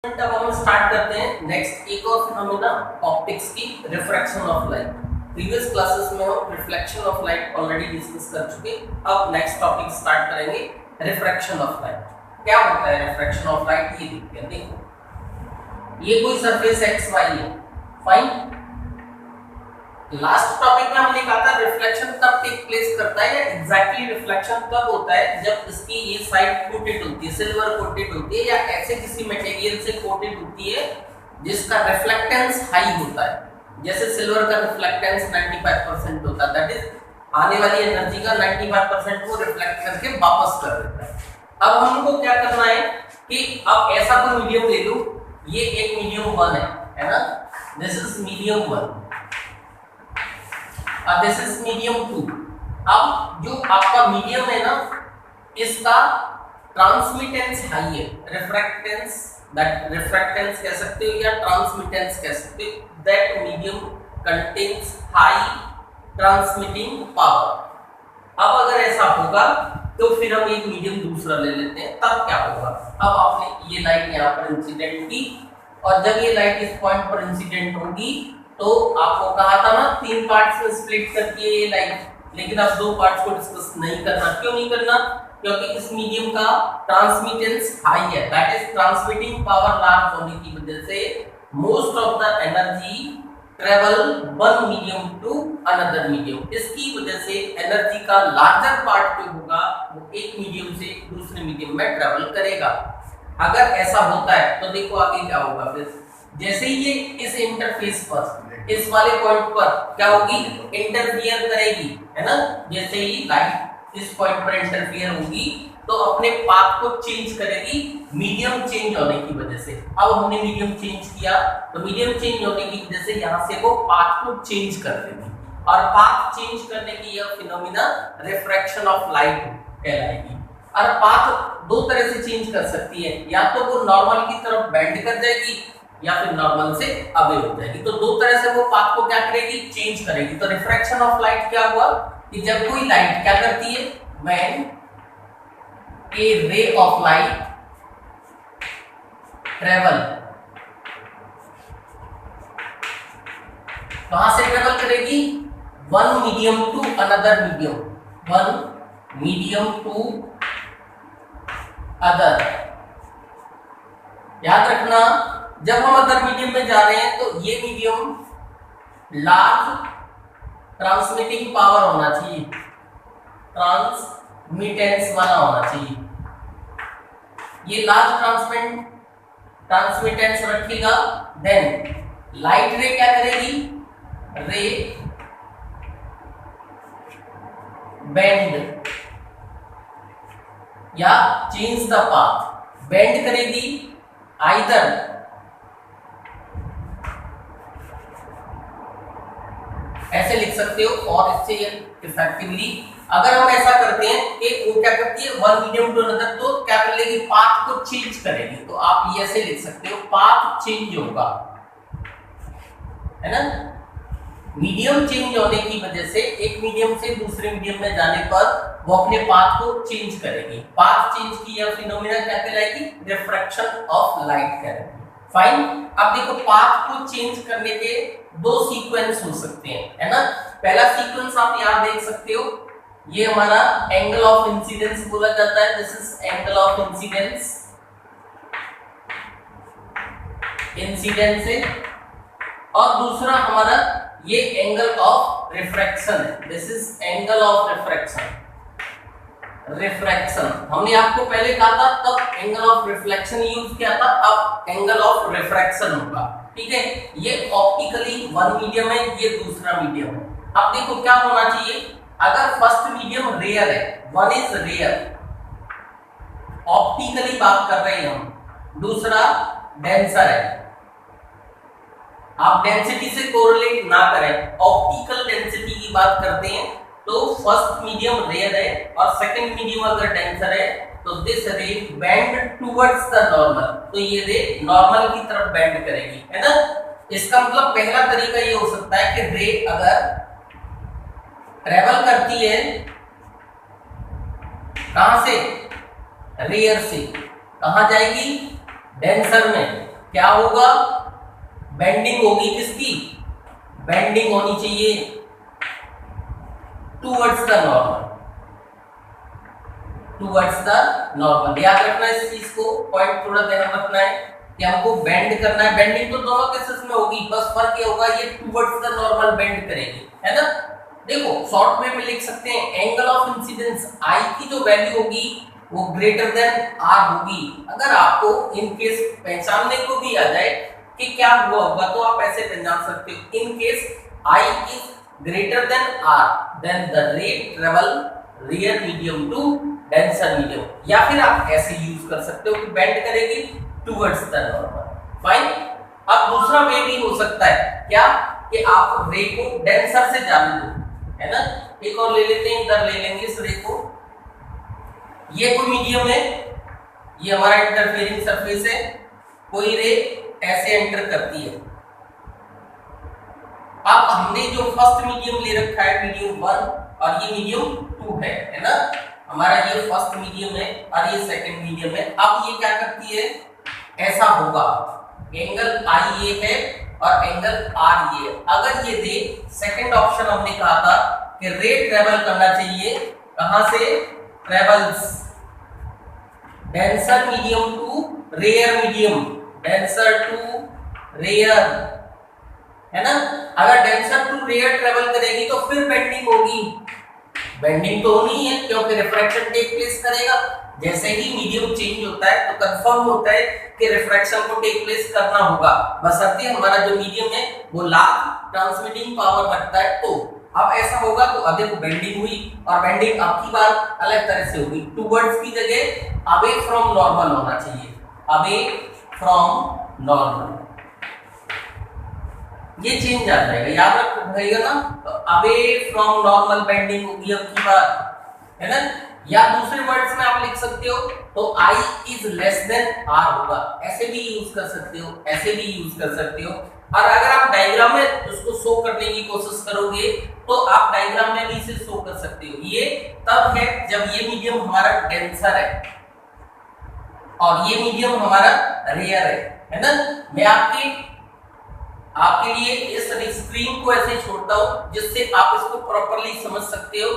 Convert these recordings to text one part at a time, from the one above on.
अब हम स्टार्ट करते हैं नेक्स्ट एक और फिनोमेना ऑप्टिक्स की, refraction of light. Previous classes में हम reflection of light already discuss कर चुके। अब नेक्स्ट टॉपिक स्टार्ट करेंगे, रिफ्रैक्शन ऑफ लाइट। क्या होता है रिफ्रैक्शन ऑफ लाइट, ये देखते हैं। देखो ये कोई सरफेस एक्स वाई है, फाइन। लास्ट टॉपिक में हमने कहा था रिफ्लेक्शन तब टेक प्लेस करता है, या एग्जैक्टली रिफ्लेक्शन तब होता है जब इसकी ये साइड कोटेड होती है, सिल्वर कोटेड होती है, या ऐसे किसी मटेरियल से कोटेड होती है जिसका रिफ्लेक्टेंस हाई होता है। जैसे सिल्वर का रिफ्लेक्टेंस 95% होता है, दैट इज आने वाली एनर्जी का 95% वो रिफ्लेक्ट करके वापस कर देता है। अब हमको क्या करना है कि अब ऐसा कोई मीडियम ले लो, ये एक मीडियम 1 है ना, this is medium 1, this is medium 2। अब जो आपका मीडियम है ना, इसका ट्रांसमिटेंस हाई है, रिफ्रैक्टेंस, दैट रिफ्रैक्टेंस कह सकते हो या ट्रांसमिटेंस कह सकते हो। That medium contains high transmitting power. अब अगर ऐसा होगा तो फिर हम एक मीडियम दूसरा ले लेते हैं, तब क्या होगा। अब आपने ये लाइट यहाँ पर इंसिडेंट की, और जब ये लाइट इस पॉइंट पर इंसिडेंट होगी तो आपको कहा था ना 3 पार्ट्स में स्प्लिट करती है ये लाइट, लेकिन अब 2 पार्ट्स को डिस्कस नहीं करना। क्यों नहीं करना? क्योंकि इस मीडियम का ट्रांसमिटेंस हाई है, that is transmitting power large होने की वजह से most of the energy travel one medium to another medium. इसकी वजह से एनर्जी का लार्जर पार्ट जो होगा वो एक मीडियम से दूसरे मीडियम में ट्रेवल करेगा। अगर ऐसा होता है तो देखो आगे क्या होगा। फिर जैसे ही ये इस इंटरफेस पर, इस वाले पॉइंट पर क्या होगी, इंटरफियर करेगी, है ना। जैसे ही लाइट इस पॉइंट पर इंटरफियर होगी तो अपने पाथ को चेंज करेगी मीडियम चेंज होने की वजह से। अब हमने मीडियम चेंज किया तो मीडियम चेंज होने की वजह से यहां से वो पाथ को चेंज कर देगी, और पाथ चेंज करने की यह फिनोमिना रिफ्रैक्शन ऑफ लाइट कहलाएगी। और पाथ 2 तरह से चेंज कर सकती है, या तो वो नॉर्मल की तरफ बेंड कर जाएगी या फिर नॉर्मल से अवे हो जाएगी। तो 2 तरह से वो पाथ को क्या करेगी, चेंज करेगी। तो रिफ्रैक्शन ऑफ लाइट क्या हुआ कि जब कोई लाइट क्या करती है, when A ray of light travel, कहां से ट्रेवल करेगी, one medium to another medium, one medium to other. याद रखना जब हम अदर मीडियम में जा रहे हैं तो ये मीडियम लार्ज ट्रांसमिटिंग पावर होना चाहिए, ट्रांसमिटेंस वाला होना चाहिए। ये लार्ज ट्रांसमिटेंस रखेगा, देन लाइट रे क्या करेगी, रे बेंड या चेंज द पाथ, बेंड करेगी आइदर ऐसे लिख सकते हो, और इससे इफेक्टिवली अगर हम ऐसा करते हैं कि वो क्या करती है, वन मीडियम टू अनदर, तो क्या कर लेगी, पाथ को चेंज करेगी। तो आप ये ऐसे लिख सकते हो, पाथ चेंज होगा, है ना। मीडियम चेंज होने की वजह से एक मीडियम से दूसरे मीडियम में जाने पर वो अपने पाथ को चेंज करेगी। पाथ चेंज की यह फिनोमेना क्या कहलाएगी, रिफ्रैक्शन ऑफ लाइट कहलाएगी। फाइन। अब देखो पाथ को चेंज करने के 2 सीक्वेंस हो सकते हैं, है ना। पहला सीक्वेंस आप यहां देख सकते हो, ये हमारा एंगल ऑफ इंसिडेंस बोला जाता है, this is angle of incidence, incidence है। और दूसरा हमारा ये एंगल ऑफ रिफ्रैक्शन है, this is angle of refraction. Refraction हमने आपको पहले कहा था, तब एंगल ऑफ रिफ्लेक्शन यूज किया था, अब एंगल ऑफ रिफ्रैक्शन होगा, ठीक है। ये ऑप्टिकली वन मीडियम है, ये दूसरा मीडियम है। अब देखो क्या होना चाहिए, अगर फर्स्ट मीडियम रेयर है, वन इज रेयर, ऑप्टिकली बात कर रहे हैं हम, दूसरा डेंसर है। आप डेंसिटी से कोरिलेट ना करें, ऑप्टिकल डेंसिटी की बात करते हैं, तो फर्स्ट मीडियम रेयर है और सेकंड मीडियम अगर डेंसर है तो दिस रे बेंड टुवर्ड्स द नॉर्मल, तो ये रे नॉर्मल की तरफ बेंड करेगी, है ना। इसका मतलब पहला तरीका ये हो सकता है कि रे अगर ट्रेवल करती है कहां से, रेयर से, कहां जाएगी, डेंसर में, क्या होगा, बेंडिंग होगी किसकी, बेंडिंग होनी चाहिए towards the normal, towards the normal. याद रखना इस चीज को, पॉइंट थोड़ा ध्यान रखना है कि हमको बेंड करना है। बेंडिंग तो दोनों केसेस में होगी, बस फर्क ये होगा ये टूवर्ड्स द नॉर्मल बेंड करेगी, है ना। देखो शॉर्ट में भी लिख सकते हैं, एंगल ऑफ इंसिडेंस आई की जो वैल्यू होगी वो ग्रेटर देन आर होगी। अगर आपको इन केस पहचानने को भी आ जाए कि क्या हुआ होगा तो आप ऐसे पहचान सकते हो, in case I is greater than R then the ray travel rarer medium to denser medium, या फिर आप ऐसे यूज कर सकते हो कि बेंड करेगी टुवर्ड्स द नॉर्मल। फाइन। अब दूसरा वे भी हो सकता है क्या, कि आप रे को डेंसर से जाने दो, है ना। एक और ले लेते हैं, इधर ले लेंगे इस रे को, ये कोई मीडियम है, ये हमारा इंटरफेयरिंग सरफेस है, कोई रे ऐसे एंटर करती है। अब हमने जो फर्स्ट मीडियम ले रखा है मीडियम 1 और ये मीडियम 2 है ना, हमारा ये फर्स्ट मीडियम है और ये सेकंड मीडियम है। अब ये क्या करती है, ऐसा होगा, एंगल आई ये है और एंगल आर ये है। अगर ये रे, सेकंड ऑप्शन हमने कहा था कि रे ट्रेवल करना चाहिए कहां से, travels denser medium to rare medium, denser to rare, है ना। अगर डेंसर टू रेयर ट्रेवल करेगी तो फिर बेंडिंग होगी, बेंडिंग तो होनी है क्योंकि रिफ्रैक्शन टेक प्लेस करेगा। जैसे ही मीडियम चेंज होता है तो कंफर्म होता है कि रिफ्रैक्शन को टेक प्लेस करना होगा, बशर्ते हमारा जो मीडियम है वो लार्ज ट्रांसमिटिंग पावर रखता है। तो अब ऐसा होगा तो अधिक बेंडिंग हुई, और बेंडिंग अब की बार अलग तरह से होगी, टुवर्ड्स की जगह अवे फ्रॉम नॉर्मल होना चाहिए, अवे फ्रॉम नॉर्मल, ये चेंज आ जाएगा, याद रखिएगा ना। तो अवे फ्रॉम नॉर्मल बेंडिंग होगी अब की बार, है ना। या दूसरे वर्ड्स में आप लिख सकते हो तो I is less than R होगा, ऐसे भी यूज कर सकते हो, ऐसे भी यूज कर सकते हो। और अगर आप डायग्राम में उसको शो करने की कोशिश करोगे तो आप डायग्राम में भी इसे शो कर सकते हो। ये तब है जब ये मीडियम हमारा डेंसर है और ये मीडियम हमारा रेयर है ना। मैं आपके लिए इस स्क्रीन को ऐसे छोड़ता हूं जिससे आप इसको प्रॉपर्ली समझ सकते हो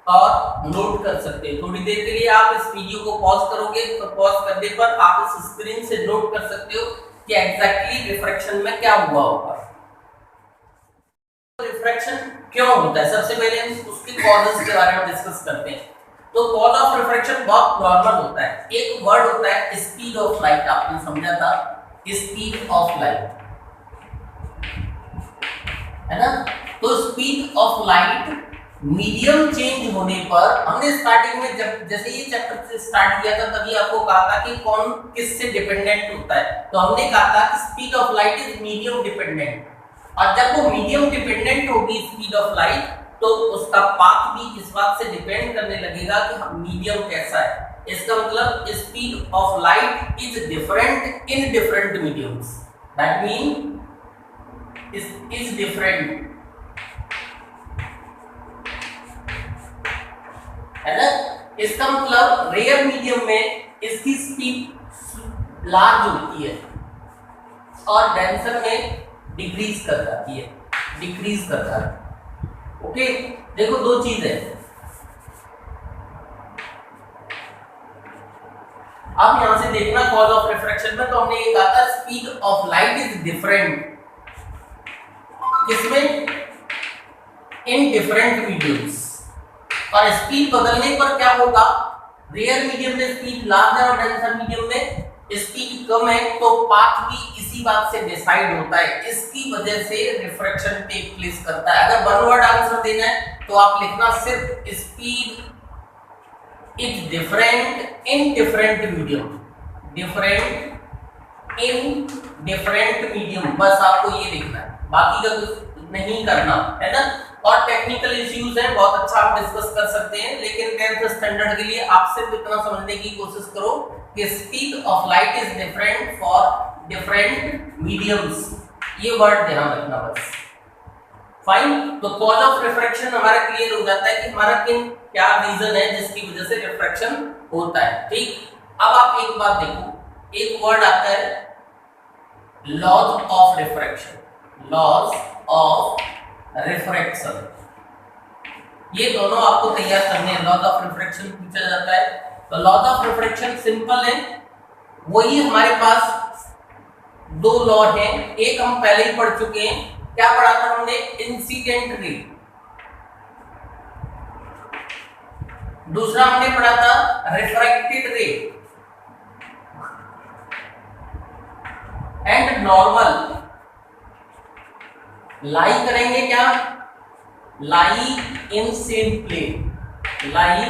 और नोट कर सकते हो। थोड़ी देर के लिए आप इस वीडियो को पॉज करोगे तो पॉज करने पर आप इस स्क्रीन से नोट कर सकते हो कि एग्जैक्टली रिफ्रैक्शन में क्या हुआ होगा। रिफ्रैक्शन क्यों होता है, सबसे पहले हम उसके कॉजेस के बारे में डिस्कस करते हैं। तो कॉज ऑफ रिफ्रैक्शन बहुत नॉर्मल होता है। एक वर्ड होता है स्पीड ऑफ लाइट, आपने समझा था, स्पीड ऑफ लाइट, है ना। तो speed of light medium change होने पर, हमने स्टार्टिंग में जब जैसे ये चैप्टर से स्टार्ट किया था तभी आपको कहा था कि कौन किस से डिपेंडेंट होता है। तो हमने कहा था कि speed of light is medium dependent, और जब वो मीडियम डिपेंडेंट होगी स्पीड ऑफ लाइट तो उसका पाथ भी इस बात से डिपेंड करने लगेगा कि मीडियम कैसा है। इसका मतलब speed of light is different in different mediums, that mean is different, है ना। इसका मतलब रेयर मीडियम में इसकी स्पीड लार्ज होती है और डेंसर में डिक्रीज कर जाती है, डिक्रीज करता है। ओके, देखो दो चीज है। अब यहां से देखना कॉज ऑफ रिफ्रैक्शन में, तो हमने ये कहा था speed of light is different, किसमें, इन डिफरेंट मीडियम्स। और स्पीड बदलने पर क्या होगा, रेयर मीडियम में स्पीड लार्ज है और डेंसर मीडियम में स्पीड कम है, तो पाथ भी इसी बात से डिसाइड होता है। इसकी वजह से रिफ्रैक्शन टेक प्लेस करता है। अगर वन वर्ड आंसर देना है तो आप लिखना सिर्फ speed is different in different medium, different in different medium, बस आपको ये लिखना है, बाकी का कुछ नहीं करना, है ना। और टेक्निकल इश्यूज है, बहुत अच्छा आप डिस्कस कर सकते हैं, लेकिन 10th स्टैंडर्ड के लिए आप सिर्फ इतना समझने की कोशिश करो कि speed of light is different for different mediums, ये वर्ड ध्यान रखना बस। फाइन। तो कॉज ऑफ रिफ्रैक्शन हमारा क्लियर हो जाता है कि हमारा क्या रीजन है जिसकी वजह से रिफ्रैक्शन होता है। ठीक, अब आप एक बात देखो, एक वर्ड आता है laws of refraction, laws of refraction, ये दोनों आपको तैयार करने हैं। लॉज ऑफ रिफ्रैक्शन पूछा जाता है, तो लॉज ऑफ रिफ्रैक्शन सिंपल है, वही हमारे पास दो लॉ हैं। एक हम पहले ही पढ़ चुके हैं, क्या पढ़ा था हमने, इंसिडेंट रे। दूसरा हमने पढ़ा था रिफ्रैक्टेड रे एंड नॉर्मल। लाई करेंगे क्या, lie in same plane, lie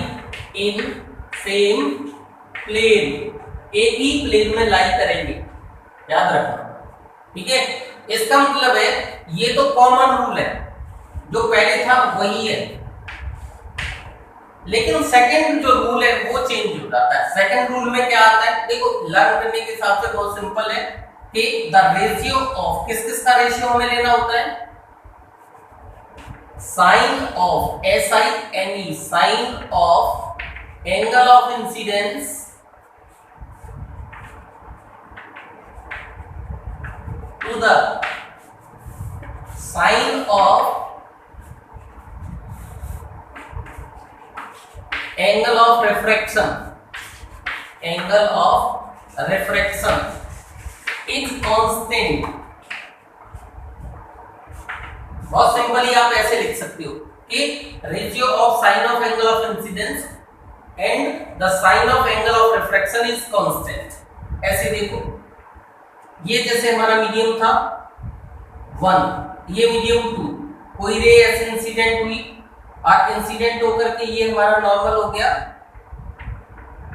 in same plane, एक ही प्लेन में लाई करेंगे, याद रखना, ठीक है। इसका मतलब है ये तो कॉमन रूल है, जो पहले था वही है, लेकिन सेकंड जो रूल है वो चेंज हो जाता है। सेकंड रूल में क्या आता है, देखो लर्न करने के हिसाब से बहुत सिंपल है कि द रेशियो ऑफ, किस किस का रेशियो हमें लेना होता है, sine of, SINE, sine of angle of incidence to the sine of angle of refraction, angle of refraction is constant. बहुत सिंपली आप ऐसे लिख सकते हो कि ratio of sine of angle of incidence and the sine of angle of refraction is constant. ऐसे देखो, ये जैसे हमारा मीडियम था 1, ये मीडियम 2, कोई रे ऐसे इंसिडेंट हुई और इंसिडेंट होकर के ये हमारा नॉर्मल हो गया।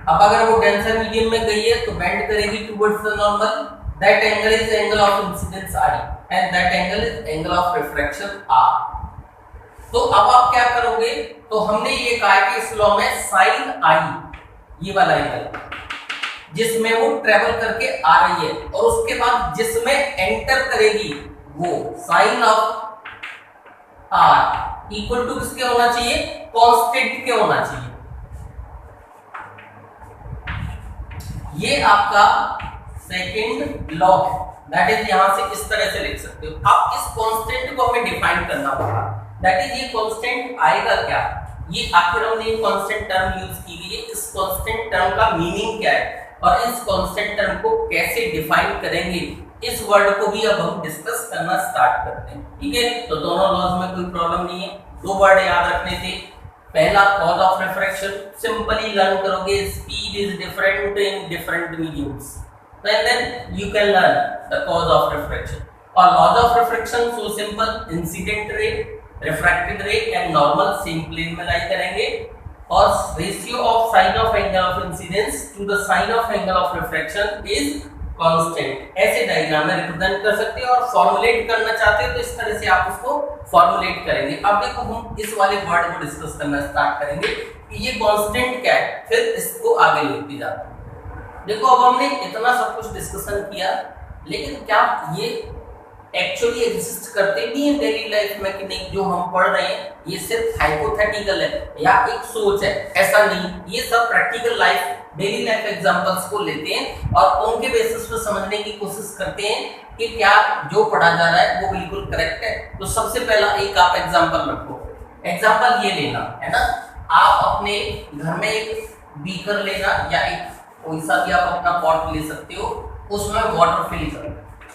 अब अगर वो डेंसर मीडियम में गई है तो बेंड करेगी towards the normal, that angle is angle of incidence I and that angle is angle of refraction R। तो अब आप क्या करोगे, तो हमने ये कहा कि इस लॉ में साइन I, ये वाला एंगल जिसमें वो ट्रेवल करके आ रही है, और उसके बाद जिसमें एंटर करेगी वो sine of R equal to किसके होना चाहिए, कांस्टेंट के होना चाहिए। ये आपका सेकंड लॉ है, दैट इज यहां से इस तरह से लिख सकते हो। अब इस कांस्टेंट को हमें डिफाइन करना होगा, दैट इज ये कांस्टेंट आएगा क्या, ये आखिर हमने एक कांस्टेंट टर्म यूज की है, इस कांस्टेंट टर्म का मीनिंग क्या है और इस कांस्टेंट टर्म को कैसे डिफाइन करेंगे, इस वर्ड को भी अब हम डिस्कस करना स्टार्ट करते हैं, ठीक है। तो दोनों लॉज में कोई प्रॉब्लम नहीं है, दो वर्ड याद रखने थे। पहला cause of refraction, simply learn करोगे, speed is different in different mediums, then you can learn the cause of refraction. और laws of refraction so simple, incident ray, refracted ray and normal same plane में लाई करेंगे, और ratio of sin of angle of incidence to the sin of angle of refraction is constant। ऐसे diagram में represent कर सकते हो, और formulate करना चाहते हो तो इस तरह से आप उसको फॉर्मुलेट करेंगे। अब देखो हम इस वाले वर्ड को डिस्कस करना स्टार्ट करेंगे कि ये कांस्टेंट क्या है, फिर इसको आगे लेके जाते हैं। देखो अब हमने इतना सब कुछ डिस्कशन किया, लेकिन क्या ये एक्चुअली एग्जिस्ट करते भी हैं डेली लाइफ में कि नहीं, जो हम पढ़ रहे हैं ये सिर्फ हाइपोथेटिकल है या एक सोच है, ऐसा नहीं। ये सब practical life, daily life examples को लेते हैं और उनके बेसिस पर समझने की कोशिश करते हैं कि क्या जो पढ़ा जा रहा है वो बिल्कुल करेक्ट है। तो सबसे पहला एक आप एग्जाम्पल रखो, एग्जाम्पल ये लेना है ना, आप अपने घर में एक बीकर लेना या एक कोई सा भी आप अपना पॉट ले सकते हो, उसमें वाटर फिल करो,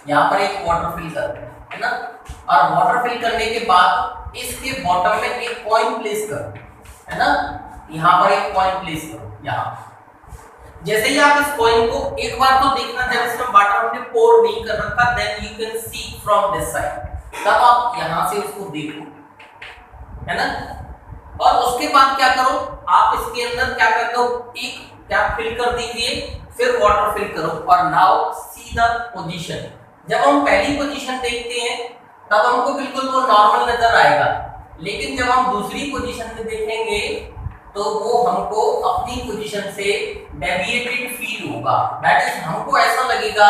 यहाँ पर एक वाटर फिल करो, है ना, और वाटर फिल करने के बाद इसके बॉटम में एक कॉइन प्लेस करो, है ना, यहाँ पर एक कॉइन प्लेस करो। यहाँ जैसे ही आप इस कॉइन को एक बार तो देखना, जब इसमें वाटर हमने पोर नहीं कर रखा, then you can see from this side, तब आप यहाँ से उसको देखो, है ना। और उसके बाद क्या करो, आप इसके अंदर क्या कर दो, एक कैप फिल कर दीजिए, फिर वाटर फिल करो, और नाउ सी द पोजीशन। जब हम पहली पोजीशन देखते हैं तब हमको बिल्कुल वो नॉर्मल नजर आएगा, लेकिन जब हम दूसरी पोजीशन में देखेंगे तो वो हमको अपनी पोजीशन से डेविएटेड फील होगा, दैट इज हमको ऐसा लगेगा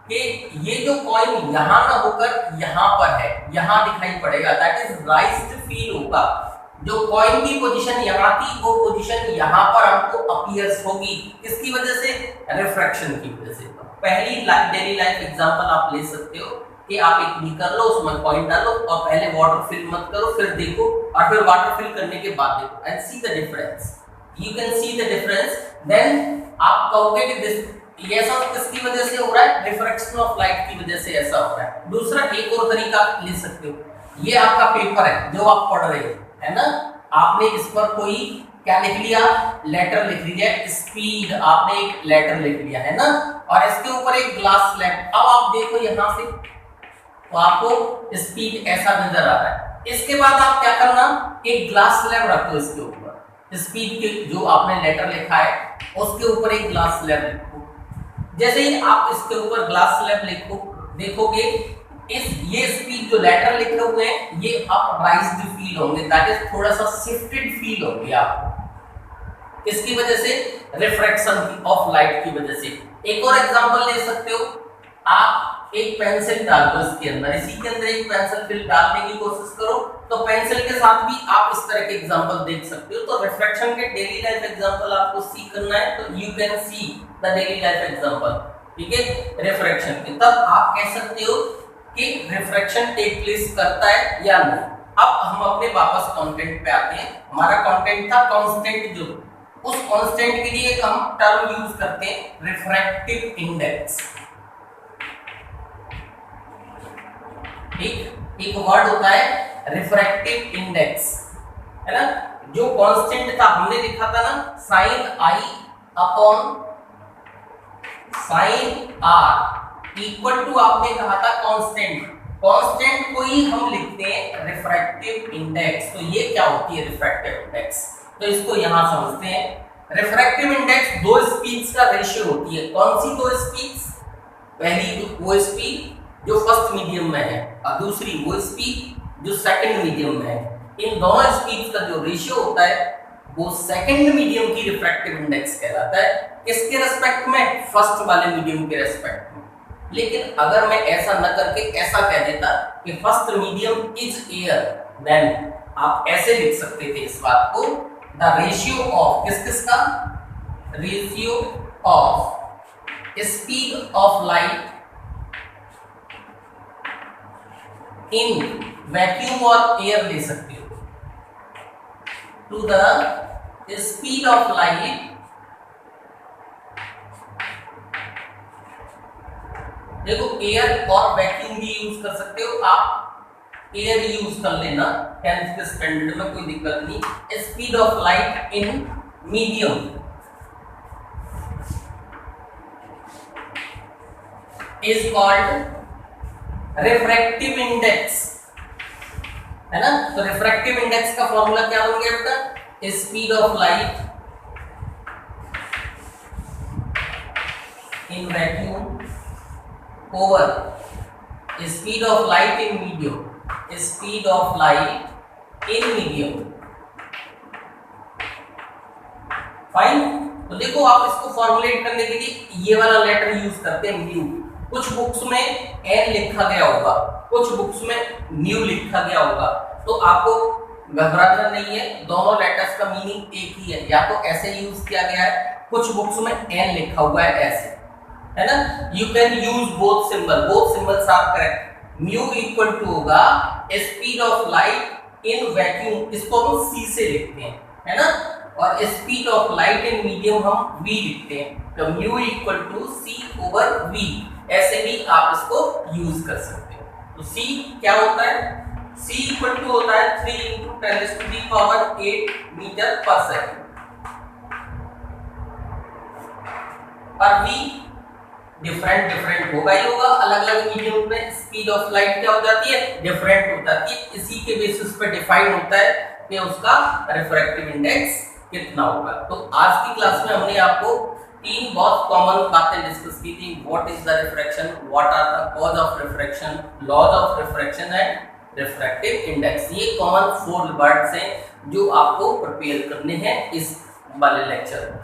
कि ये जो कॉइन यहाँ ना होकर यहाँ पर है, यहाँ दिखाई पड़ेगा, दैट इज राइज्ड फील होगा। जो कॉइन की पोजीशन यहाँ थी वो पोजीशन यहाँ पर हमको अपीयर्स होगी, किसकी वजह से? रिफ्रैक्शन की वजह से। पहली डेली लाइफ एग्जांपल आप ले सकते हो कि आप एक बीकर लो, उसमें कॉइन डालो और पहले वाटर फिल मत करो, फिर देखो, और फिर वाटर फिल करने के बाद देखो and see the difference, you can see the difference. Then आप कहोगे कि दिस ये सब किसकी वजह से हो रहा है? रिफ्रैक्शन ऑफ लाइट की वजह से ऐसा हो रहा है। दूसरा एक और तरीका ले सकते हो, ये आपका पेपर है जो आप पढ़ रहे हो, है ना, आपने इस पर कोई क्या लिख लिया? लेटर लिख लिया, स्पीड, आपने एक लेटर लिख लिया, है ना, और इसके ऊपर एक ग्लास स्लैब। अब आप देखो यहां से तो आपको स्पीड ऐसा नजर आ रहा है। इसके बाद आप क्या करना, एक ग्लास स्लैब रखो इसके ऊपर, स्पीड के जो आपने लेटर लिखा है उसके ऊपर एक ग्लास स्लैब लिखो। जैसे ही आप इसके ऊपर ग्लास स्लैब लिखो, देखोगे ये स्पीड जो लेटर लिखे हुए हैं ये अपराइज्ड फील होंगे, दैट इज थोड़ा सा शिफ्टेड फील होंगे आपको, किसकी वजह से? रिफ्रैक्शन ऑफ लाइट की वजह से। एक और एग्जांपल ले सकते हो, आप एक पेंसिल डाल दो इसके अंदर, इसी के अंदर एक पेंसिल फिल डालने की कोशिश करो, तो पेंसिल के साथ भी आप इस तरह के एग्जांपल देख सकते हो। तो रिफ्रैक्शन के डेली लाइफ एग्जांपल आपको सी करना है, तो you can see the daily life example, ठीक है, रिफ्रैक्शन के। तब आप कह सकते हो कि रिफ्रैक्शन टेक प्लेस करता है या नहीं। अब हम अपने वापस कंटेंट पे आते हैं। हमारा कंटेंट था कांस्टेंट, जो उस कांस्टेंट के लिए हम टर्म यूज करते हैं रिफ्रैक्टिव इंडेक्स। एक वर्ड होता है रिफ्रैक्टिव इंडेक्स, है ना, जो कांस्टेंट था हमने लिखा था ना sin i upon sin r equal to, आपने कहा था कांस्टेंट, कांस्टेंट को ही हम लिखते हैं रिफ्रैक्टिव इंडेक्स। तो ये क्या होती है रिफ्रैक्टिव इंडेक्स? तो इसको यहां समझते हैं। रिफ्रैक्टिव इंडेक्स दो स्पीड्स का रेशियो होती है। कौन सी दो स्पीड्स? पहली तो वो स्पीड जो फर्स्ट मीडियम में है और दूसरी वो स्पीड जो सेकंड मीडियम में है। इन दोनों स्पीड्स का जो रेशियो होता है वो सेकंड मीडियम की रिफ्रैक्टिव इंडेक्स कहलाता है। किसके रेस्पेक्ट में? फर्स्ट वाले मीडियम के रेस्पेक्ट में। लेकिन अगर मैं ऐसा न करके ऐसा कह देता कि first medium is air, then आप ऐसे लिख सकते थे इस बात को, द रेशियो ऑफ किस का? Ratio of speed of light in vacuum और एयर ले सकते हो to the speed of light देखो एयर और वैक्यूम भी यूज कर सकते हो आप, एयर यूज कर लेना 10th के स्टैंडर्ड में, कोई दिक्कत नहीं। Speed of light in medium is called refractive index, है ना। तो रिफ्रैक्टिव इंडेक्स का फॉर्मूला क्या बन गया बेटा? Speed of light in vacuum over speed of light in medium, speed of light in medium. Fine. तो देखो आप इसको फॉर्मुलेट करने के लिए ये वाला लेटर यूज करते हैं, म्यू। कुछ बुक्स में एन लिखा गया होगा, कुछ बुक्स में न्यू लिखा गया होगा, तो आपको घबराना नहीं है, दोनों लेटर्स का मीनिंग एक ही है। या तो ऐसे यूज किया गया है, कुछ बुक्स में एन लिखा हुआ है ऐसे, है ना। You can use both symbols are correct. Mu equal to होगा speed of light in vacuum, इसको हम सी से लिखते हैं, है ना, और speed of light in medium हम वी लिखते हैं। तो mu equal to c over v, ऐसे भी आप इसको यूज कर सकते हो। तो सी क्या होता है? सी इक्वल टू होता है 3 × 10⁸ मीटर पर सेकंड, और वी डिफरेंट होगा ही होगा, अलग अलग मीडियम में स्पीड ऑफ लाइट क्या हो जाती है? डिफरेंट हो जाती है। इसी के बेसिस पे डिफाइन होता है कि उसका रिफ्रैक्टिव इंडेक्स कितना होगा। तो आज की क्लास में हमने आपको 3 बहुत कॉमन बातें डिस्कस की थी। What is the refraction, what are the cause of refraction, laws of refraction and refractive index. ये कॉमन 4 वर्ड्स हैं जो आपको प्रिपेयर करने हैं इस वाले लेक्चर में।